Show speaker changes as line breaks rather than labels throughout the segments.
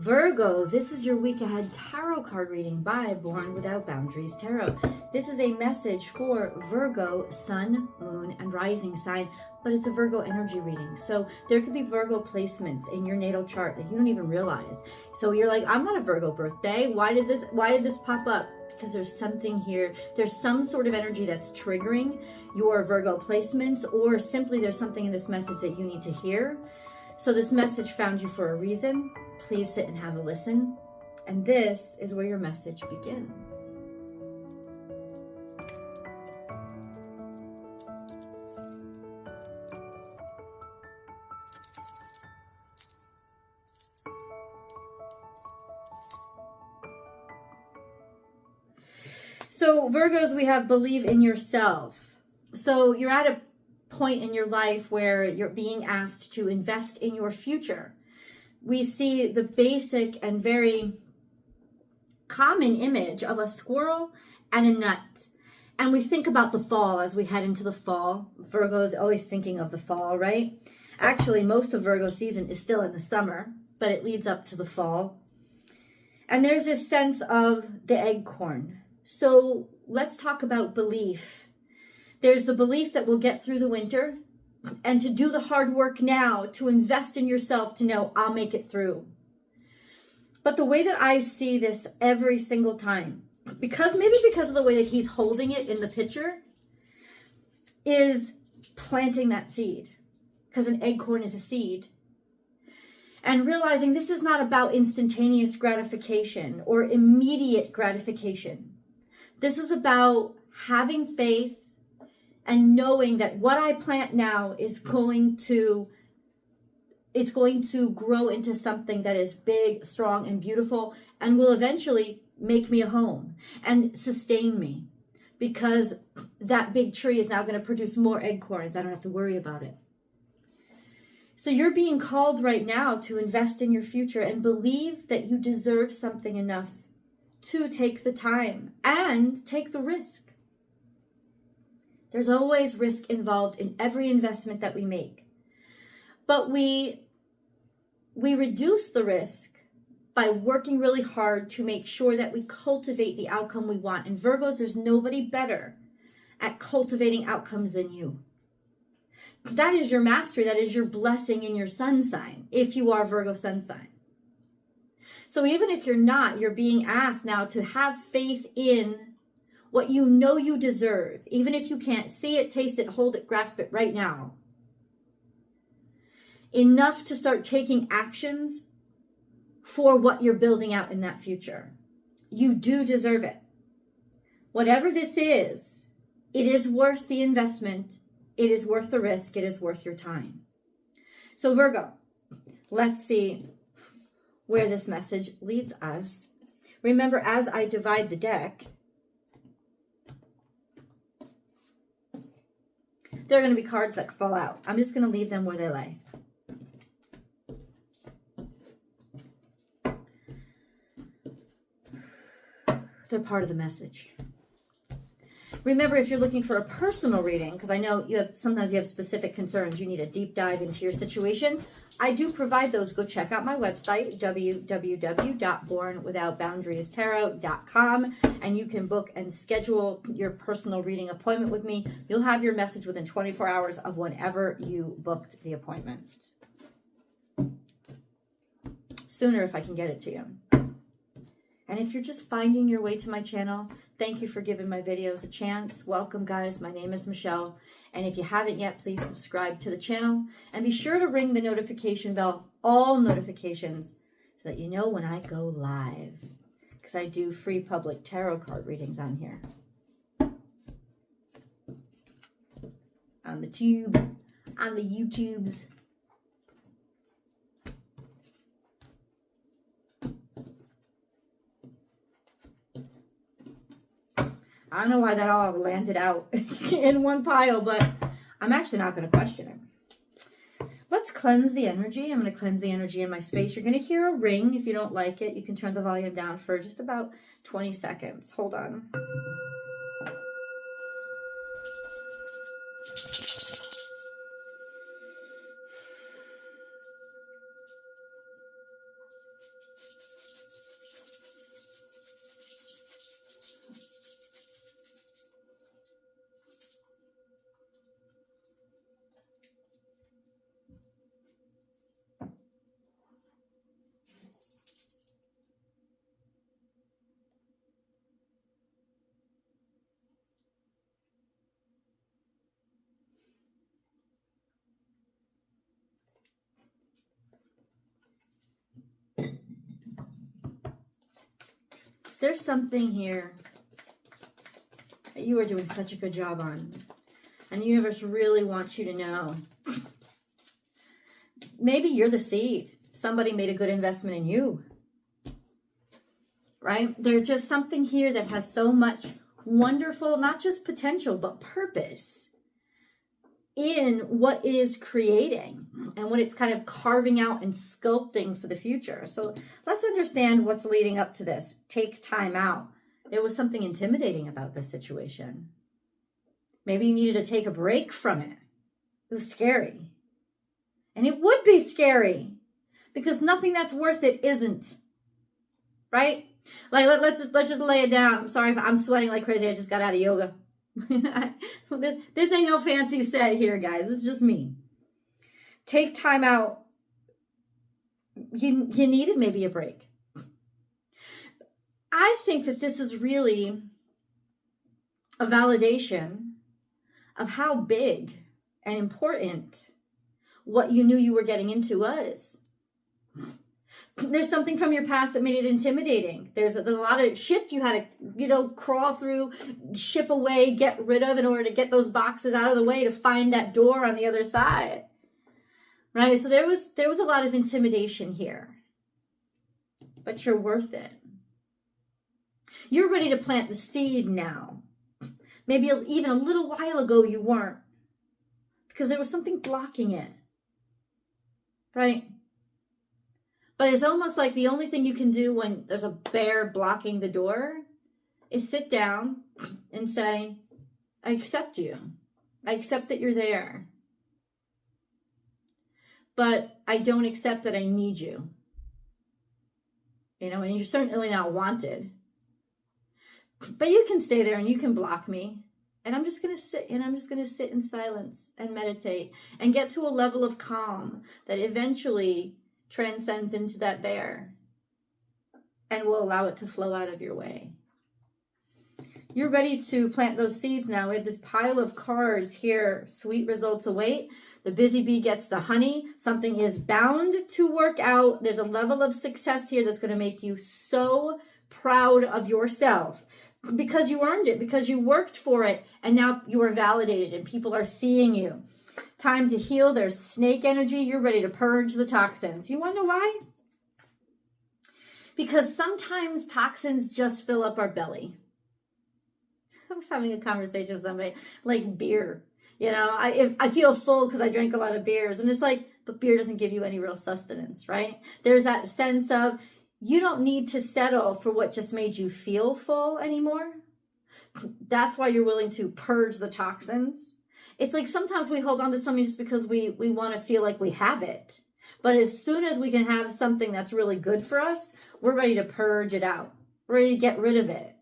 Virgo, this is your week ahead tarot card reading by Born Without Boundaries Tarot. This is a message for Virgo, sun, moon, and rising sign, but it's a Virgo energy reading. So there could be Virgo placements in your natal chart that you don't even realize. So you're like, I'm not a Virgo birthday. Why did this pop up? Because there's something here. There's some sort of energy that's triggering your Virgo placements, or simply there's something in this message that you need to hear. So this message found you for a reason. Please sit and have a listen. And this is where your message begins. So Virgos, we have believe in yourself. So you're at a point in your life where you're being asked to invest in your future. We see the basic and very common image of a squirrel and a nut. And we think about the fall as we head into the fall. Virgo is always thinking of the fall, right? Actually, most of Virgo season is still in the summer, but it leads up to the fall. And there's this sense of the acorn. So let's talk about belief. There's the belief that we'll get through the winter, and to do the hard work now, to invest in yourself, to know I'll make it through. But the way that I see this every single time, maybe because of the way that he's holding it in the picture, is planting that seed. Because an acorn is a seed. And realizing this is not about instantaneous gratification or immediate gratification. This is about having faith and knowing that what I plant now is going to grow into something that is big, strong, and beautiful, and will eventually make me a home and sustain me, because that big tree is now going to produce more acorns. I don't have to worry about it. So you're being called right now to invest in your future and believe that you deserve something enough to take the time and take the risk. There's always risk involved in every investment that we make. But we reduce the risk by working really hard to make sure that we cultivate the outcome we want. And Virgos, there's nobody better at cultivating outcomes than you. That is your mastery. That is your blessing in your sun sign, if you are Virgo sun sign. So even if you're not, you're being asked now to have faith in what you know you deserve, even if you can't see it, taste it, hold it, grasp it right now. Enough to start taking actions for what you're building out in that future. You do deserve it. Whatever this is, it is worth the investment. It is worth the risk. It is worth your time. So Virgo, let's see where this message leads us. Remember, as I divide the deck, there are going to be cards that fall out. I'm just going to leave them where they lay. They're part of the message. Remember, if you're looking for a personal reading, because I know sometimes you have specific concerns, you need a deep dive into your situation, I do provide those. Go check out my website, www.bornwithoutboundariestarot.com, and you can book and schedule your personal reading appointment with me. You'll have your message within 24 hours of whenever you booked the appointment. Sooner if I can get it to you. And if you're just finding your way to my channel, thank you for giving my videos a chance. Welcome, guys. My name is Michelle. And if you haven't yet, please subscribe to the channel. And be sure to ring the notification bell, all notifications, so that you know when I go live. Because I do free public tarot card readings on here. On the tube, on the YouTubes. I don't know why that all landed out in one pile, but I'm actually not going to question it. Let's cleanse the energy. I'm going to cleanse the energy in my space. You're going to hear a ring. If you don't like it, you can turn the volume down for just about 20 seconds. Hold on. there's something here that you are doing such a good job on. And the universe really wants you to know. Maybe you're the seed. Somebody made a good investment in you. Right? There's just something here that has so much wonderful, not just potential, but purpose in what it is creating and what it's kind of carving out and sculpting for the future. So let's understand what's leading up to this. Take time out. There was something intimidating about this situation. Maybe you needed to take a break from it. It was scary. And it would be scary because nothing that's worth it isn't. Right? Like, let's just lay it down. I'm sorry if I'm sweating like crazy. I just got out of yoga. This ain't no fancy set here, guys. It's just me. Take time out. You needed maybe a break. I think that this is really a validation of how big and important what you knew you were getting into was. There's something from your past that made it intimidating. There's a lot of shit you had to, crawl through, ship away, get rid of in order to get those boxes out of the way to find that door on the other side. Right? So there was a lot of intimidation here. But you're worth it. You're ready to plant the seed now. Maybe even a little while ago you weren't. Because there was something blocking it. Right? But it's almost like the only thing you can do when there's a bear blocking the door is sit down and say, I accept you. I accept that you're there. But I don't accept that I need you. And you're certainly not wanted. But you can stay there and you can block me. And I'm just going to sit and I'm just going to sit in silence and meditate and get to a level of calm that eventually transcends into that bear and will allow it to flow out of your way. You're ready to plant those seeds now. We have this pile of cards here. Sweet results await. The busy bee gets the honey. Something is bound to work out. There's a level of success here that's going to make you so proud of yourself because you earned it, because you worked for it, and now you are validated and people are seeing you. Time to heal. There's snake energy. You're ready to purge the toxins. You want to know why? Because sometimes toxins just fill up our belly. I was having a conversation with somebody like beer. I feel full because I drank a lot of beers. And it's like, but beer doesn't give you any real sustenance, right? There's that sense of you don't need to settle for what just made you feel full anymore. That's why you're willing to purge the toxins. It's like sometimes we hold on to something just because we want to feel like we have it. But as soon as we can have something that's really good for us, we're ready to purge it out. We're ready to get rid of it.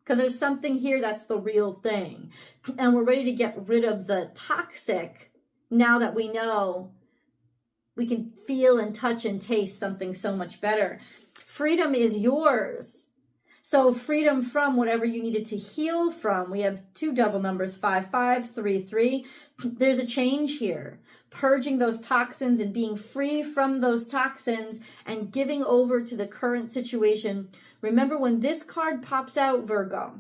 Because there's something here that's the real thing. And we're ready to get rid of the toxic now that we know we can feel and touch and taste something so much better. Freedom is yours. So freedom from whatever you needed to heal from. We have two double numbers, 5, 5, 3, 3. There's a change here. Purging those toxins and being free from those toxins and giving over to the current situation. Remember when this card pops out, Virgo,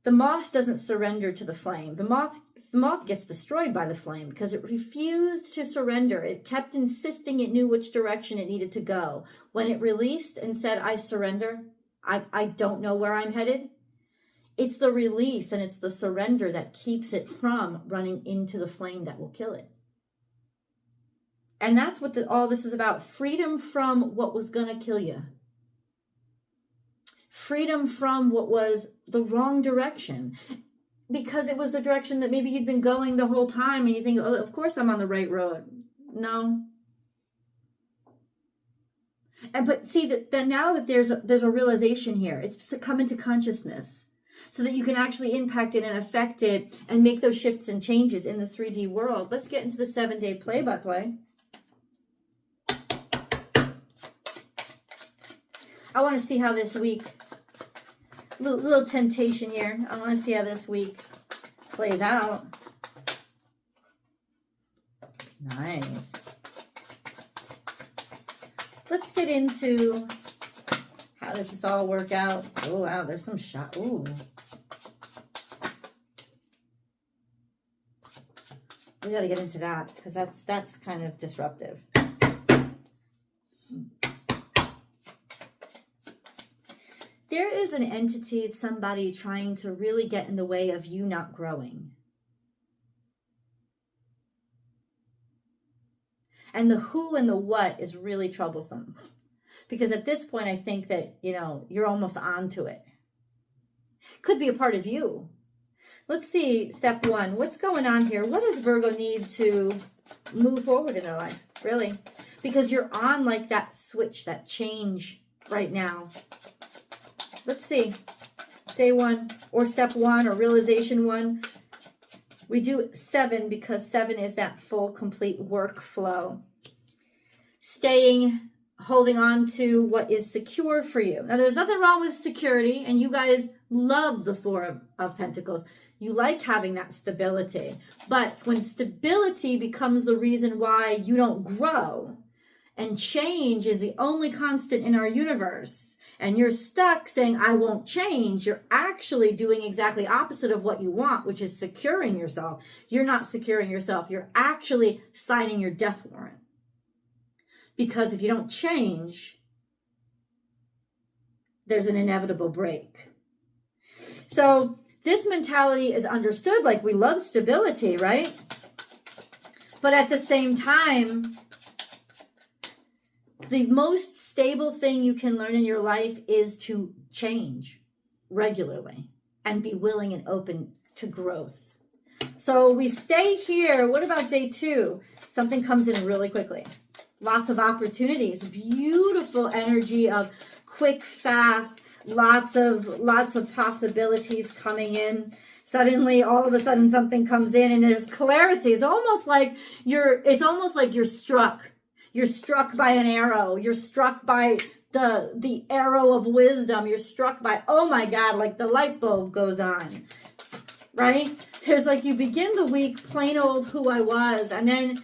the moth doesn't surrender to the flame. The moth gets destroyed by the flame because it refused to surrender. It kept insisting it knew which direction it needed to go. When it released and said, I surrender, I don't know where I'm headed. It's the release and it's the surrender that keeps it from running into the flame that will kill it. And that's what all this is about. Freedom from what was going to kill you. Freedom from what was the wrong direction. Because it was the direction that maybe you'd been going the whole time and you think, oh, of course I'm on the right road. No. But see that now that there's a realization here, it's come into consciousness so that you can actually impact it and affect it and make those shifts and changes in the 3D world. Let's get into the 7-day play-by-play. I want to see how this week, little temptation here. I want to see how this week plays out. Nice. Let's get into How does this all work out? Oh, wow, there's some shot. Ooh. We got to get into that because that's kind of disruptive. There is an entity, somebody trying to really get in the way of you not growing. And the who and the what is really troublesome. Because at this point, I think that, you're almost onto it. Could be a part of you. Let's see, step 1. What's going on here? What does Virgo need to move forward in their life? Really? Because you're on like that switch, that change right now. Let's see. Day 1 or step 1 or realization 1. We do 7 because 7 is that full, complete workflow. Holding on to what is secure for you. Now, there's nothing wrong with security, and you guys love the Four of Pentacles. You like having that stability. But when stability becomes the reason why you don't grow, and change is the only constant in our universe, and you're stuck saying, I won't change, you're actually doing exactly opposite of what you want, which is securing yourself. You're not securing yourself. You're actually signing your death warrant. Because if you don't change, there's an inevitable break. So this mentality is understood, like we love stability, right? But at the same time, the most stable thing you can learn in your life is to change regularly and be willing and open to growth. So we stay here. What about day 2? Something comes in really quickly. Lots of opportunities, beautiful energy of quick, fast, lots of possibilities coming in. Suddenly, all of a sudden, something comes in and there's clarity. It's almost like you're struck. You're struck by an arrow. You're struck by the arrow of wisdom. You're struck by, oh my God, like the light bulb goes on, right? There's like, you begin the week plain old who I was, and then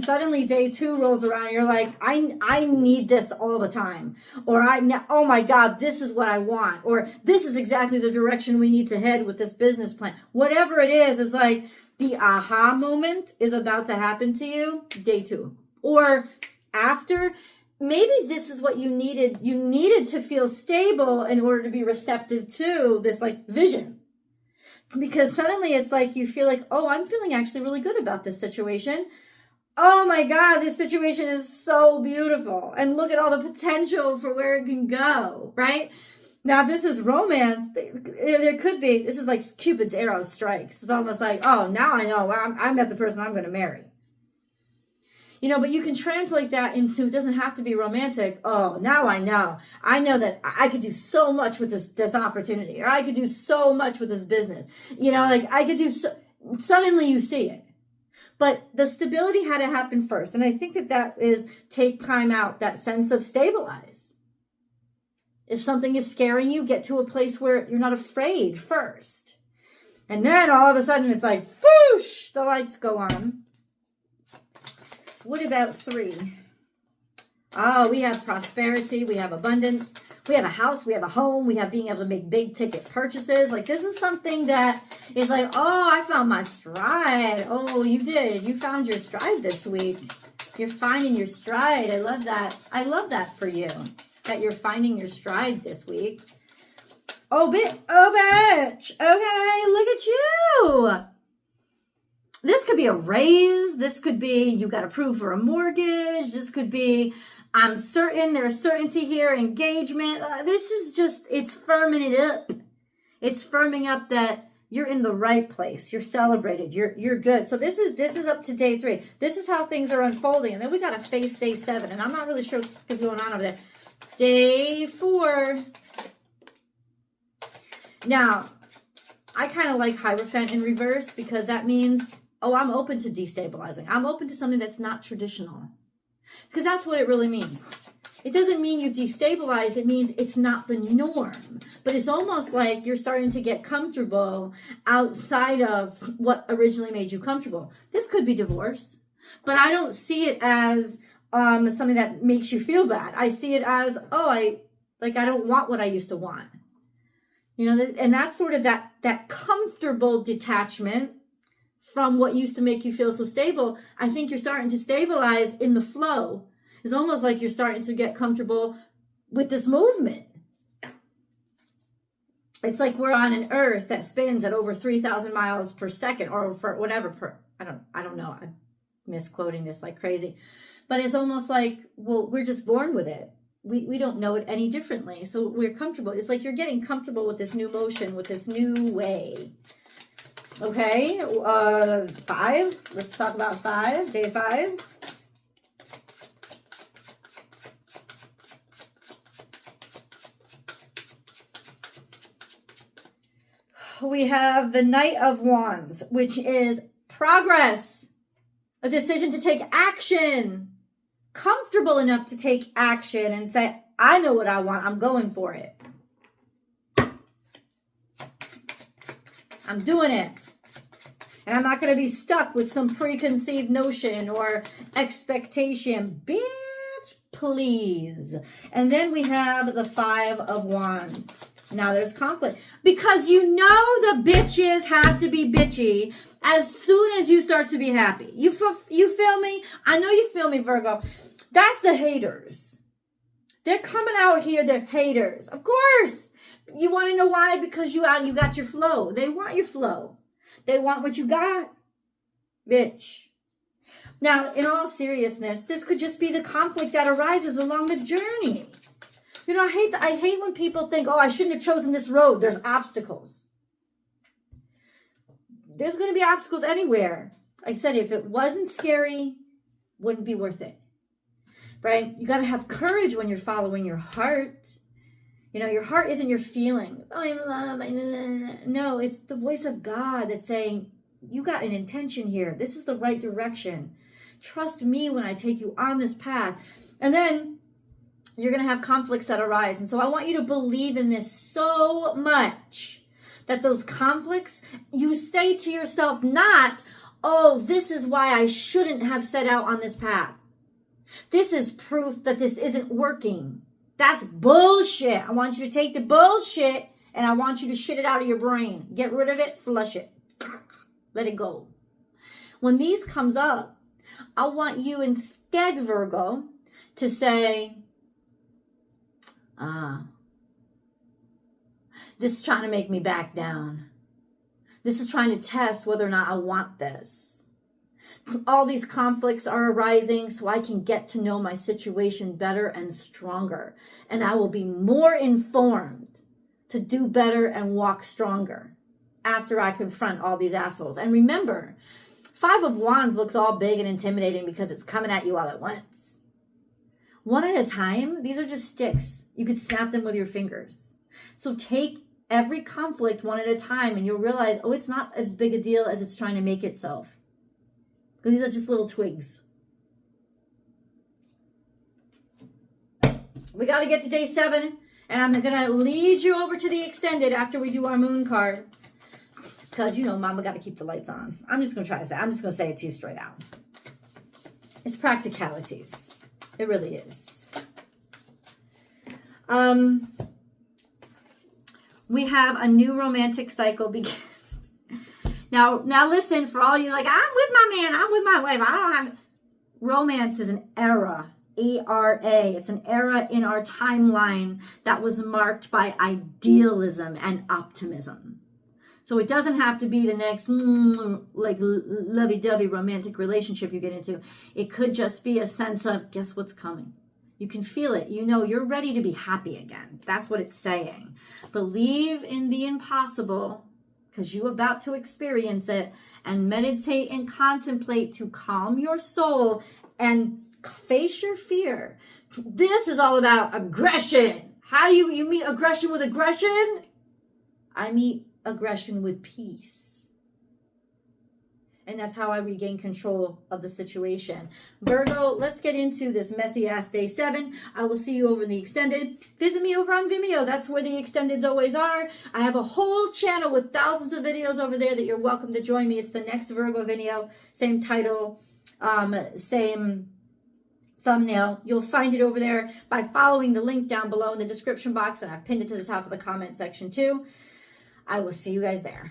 suddenly day 2 rolls around. And you're like, I need this all the time. Or oh my God, this is what I want. Or this is exactly the direction we need to head with this business plan. Whatever it is, it's like the aha moment is about to happen to you day 2. Or after, maybe this is what you needed. You needed to feel stable in order to be receptive to this like vision. Because suddenly it's like you feel like, oh, I'm feeling actually really good about this situation. Oh my God, this situation is so beautiful. And look at all the potential for where it can go, right? Now, if this is romance, there could be, this is like Cupid's arrow strikes. It's almost like, oh, now I know I'm not the person I'm going to marry. But you can translate that into, it doesn't have to be romantic. Oh, now I know. I know that I could do so much with this opportunity, or I could do so much with this business. Like I could do suddenly you see it. But the stability had to happen first. And I think that is take time out, that sense of stabilize. If something is scaring you, get to a place where you're not afraid first. And then all of a sudden it's like, whoosh, the lights go on. What about 3? Oh, we have prosperity, we have abundance, we have a house, we have a home, we have being able to make big ticket purchases. Like this is something that is like, oh, I found my stride. Oh, you did. You found your stride this week. You're finding your stride. I love that. I love that for you, that you're finding your stride this week. Oh, bitch. Okay, look at you. This could be a raise. This could be you got approved for a mortgage. This could be I'm certain, there's certainty here, engagement. This is just, it's firming it up. It's firming up that you're in the right place. You're celebrated. You're good. So this is up to day 3. This is how things are unfolding. And then we got to face day 7. And I'm not really sure what's going on over there. Day 4. Now, I kind of like Hierophant in reverse because that means, oh, I'm open to destabilizing. I'm open to something that's not traditional. Because that's what it really means. It doesn't mean you destabilize. It means it's not the norm. But it's almost like you're starting to get comfortable outside of what originally made you comfortable. This could be divorce. But I don't see it as something that makes you feel bad. I see it as, Like, I don't want what I used to want. You know, and that's sort of that comfortable detachment from what used to make you feel so stable. I think you're starting to stabilize in the flow. It's almost like you're starting to get comfortable with this movement. It's like we're on an earth that spins at over 3,000 miles per second, or for whatever, I don't know. I'm misquoting this like crazy. But it's almost like, well, we're just born with it. We don't know it any differently. So we're comfortable. It's like you're getting comfortable with this new motion, with this new way. Okay, 5. Let's talk about 5, day 5. We have the Knight of Wands, which is progress, a decision to take action, comfortable enough to take action and say, I know what I want. I'm going for it. I'm doing it. And I'm not going to be stuck with some preconceived notion or expectation. Bitch, please. And then we have the 5 of Wands. Now there's conflict. Because you know the bitches have to be bitchy as soon as you start to be happy. You feel me? I know you feel me, Virgo. That's the haters. They're coming out here. They're haters. Of course. You want to know why? Because you got your flow. They want your flow. They want what you got. Bitch. Now, in all seriousness, this could just be the conflict that arises along the journey. You know, I hate when people think, oh, I shouldn't have chosen this road. There's obstacles. There's going to be obstacles anywhere. Like I said, if it wasn't scary, wouldn't be worth it. Right? You got to have courage when you're following your heart. You know, your heart isn't your feeling. Oh, no, it's the voice of God that's saying, you got an intention here. This is the right direction. Trust me when I take you on this path. And then you're going to have conflicts that arise. And so I want you to believe in this so much that those conflicts, you say to yourself, not, oh, this is why I shouldn't have set out on this path. This is proof that this isn't working. That's bullshit. I want you to take the bullshit and I want you to shit it out of your brain. Get rid of it, flush it. Let it go. When these comes up, I want you instead, Virgo, to say, this is trying to make me back down. This is trying to test whether or not I want this. All these conflicts are arising so I can get to know my situation better and stronger. And I will be more informed to do better and walk stronger after I confront all these assholes. And remember, 5 of Wands looks all big and intimidating because it's coming at you all at once. One at a time, these are just sticks. You could snap them with your fingers. So take every conflict one at a time and you'll realize, oh, it's not as big a deal as it's trying to make itself. Because these are just little twigs. We got to get to day 7. And I'm going to lead you over to the extended after we do our moon card. Because, you know, mama got to keep the lights on. I'm just going to say it to you straight out. It's practicalities. It really is. We have a new romantic cycle begins. Now listen, for all you like, I'm with my man, I'm with my wife, I don't have... Romance is an era, E-R-A. It's an era in our timeline that was marked by idealism and optimism. So it doesn't have to be the next, like, lovey-dovey romantic relationship you get into. It could just be a sense of, guess what's coming? You can feel it. You know, you're ready to be happy again. That's what it's saying. Believe in the impossible, because you're about to experience it, and meditate and contemplate to calm your soul and face your fear. This is all about aggression. How do you meet aggression with aggression? I meet aggression with peace. And that's how I regain control of the situation. Virgo, let's get into this messy ass day 7. I will see you over in the extended. Visit me over on Vimeo. That's where the extendeds always are. I have a whole channel with thousands of videos over there that you're welcome to join me. It's the next Virgo video. Same title, same thumbnail. You'll find it over there by following the link down below in the description box, and I've pinned it to the top of the comment section too. I will see you guys there.